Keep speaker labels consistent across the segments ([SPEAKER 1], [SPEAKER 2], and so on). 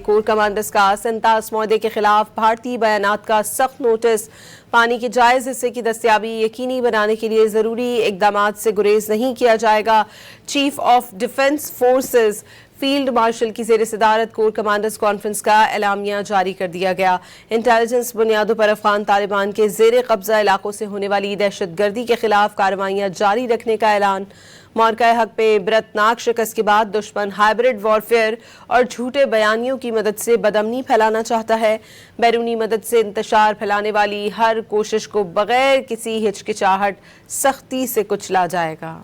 [SPEAKER 1] Corps commanders کا 47 معاہدے کے خلاف بھارتی بیانات کا سخت نوٹس۔ پانی کے جائز حصے کی دستیابی یقینی بنانے کے لیے ضروری اقدامات سے گریز نہیں کیا جائے گا۔ Chief of defence forces field marshal کی زیر صدارت کور کمانڈرز کانفرنس کا اعلامیہ جاری کر دیا گیا۔ انٹیلیجنس بنیادوں پر افغان طالبان کے زیر قبضہ علاقوں سے ہونے والی دہشت گردی کے خلاف کارروائیاں جاری رکھنے کا اعلان۔ معرکہ حق میں عبرتناک شکست کے بعد دشمن ہائبرڈ وارفیئر اور جھوٹے بیانیوں کی مدد سے بدامنی پھیلانا چاہتا ہے۔ بیرونی مدد سے انتشار پھیلانے والی ہر کوشش کو بغیر کسی ہچکچاہٹ سختی سے کچلا جائے گا۔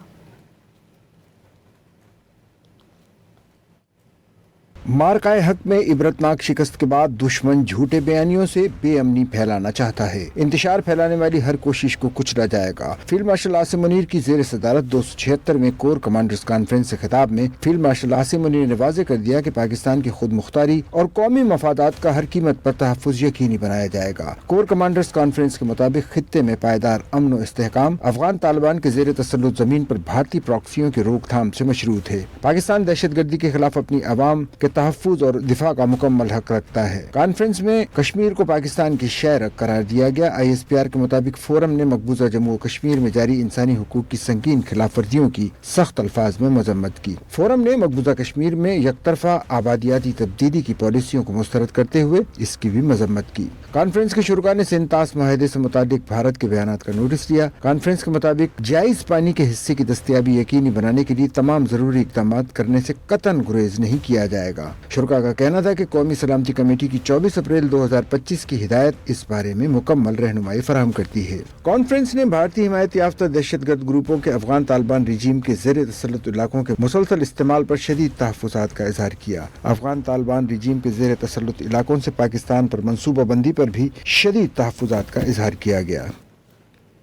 [SPEAKER 2] معرکہ حق میں عبرتناک شکست کے بعد دشمن جھوٹے بیانیوں سے بے امنی پھیلانا چاہتا ہے۔ انتشار پھیلانے والی ہر کوشش کو کچلا جائے گا۔ فیلڈ مارشل عاصم منیر کی زیر صدارت 276 میں کور کمانڈرز کانفرنس سے خطاب میں فیلڈ مارشل عاصم منیر نے واضح کر دیا کہ پاکستان کی خود مختاری اور قومی مفادات کا ہر قیمت پر تحفظ یقینی بنایا جائے گا۔ کور کمانڈرز کانفرنس کے مطابق خطے میں پائیدار امن و استحکام افغان طالبان کے زیر تسلط زمین پر بھارتی پراکسیوں کی روک تھام سے مشروط ہے۔ پاکستان دہشت گردی کے خلاف اپنی عوام کے تحفظ اور دفاع کا مکمل حق رکھتا ہے۔ کانفرنس میں کشمیر کو پاکستان کی شہر قرار دیا گیا۔ ISPR کے مطابق فورم نے مقبوضہ جموں و کشمیر میں جاری انسانی حقوق کی سنگین خلاف ورزیوں کی سخت الفاظ میں مذمت کی۔ فورم نے مقبوضہ کشمیر میں یک طرفہ آبادیاتی تبدیلی کی پالیسیوں کو مسترد کرتے ہوئے اس کی بھی مذمت کی۔ کانفرنس کے شرکاء نے 47 معاہدے سے متعلق بھارت کے بیانات کا نوٹس لیا۔ کانفرنس کے مطابق جائز پانی کے حصے کی دستیابی یقینی بنانے کے لیے تمام ضروری اقدامات کرنے سے قطعاً گریز نہیں کیا جائے گا۔ شرکاء کا کہنا تھا کہ قومی سلامتی کمیٹی کی 24 اپریل 2025 کی ہدایت اس بارے میں مکمل رہنمائی فراہم کرتی ہے۔ کانفرنس نے بھارتی حمایت یافتہ دہشت گرد گروپوں کے افغان طالبان رجیم کے زیر تسلط علاقوں کے مسلسل استعمال پر شدید تحفظات کا اظہار کیا۔ افغان طالبان رجیم کے زیر تسلط علاقوں سے پاکستان پر منصوبہ بندی پر بھی شدید تحفظات کا اظہار کیا گیا۔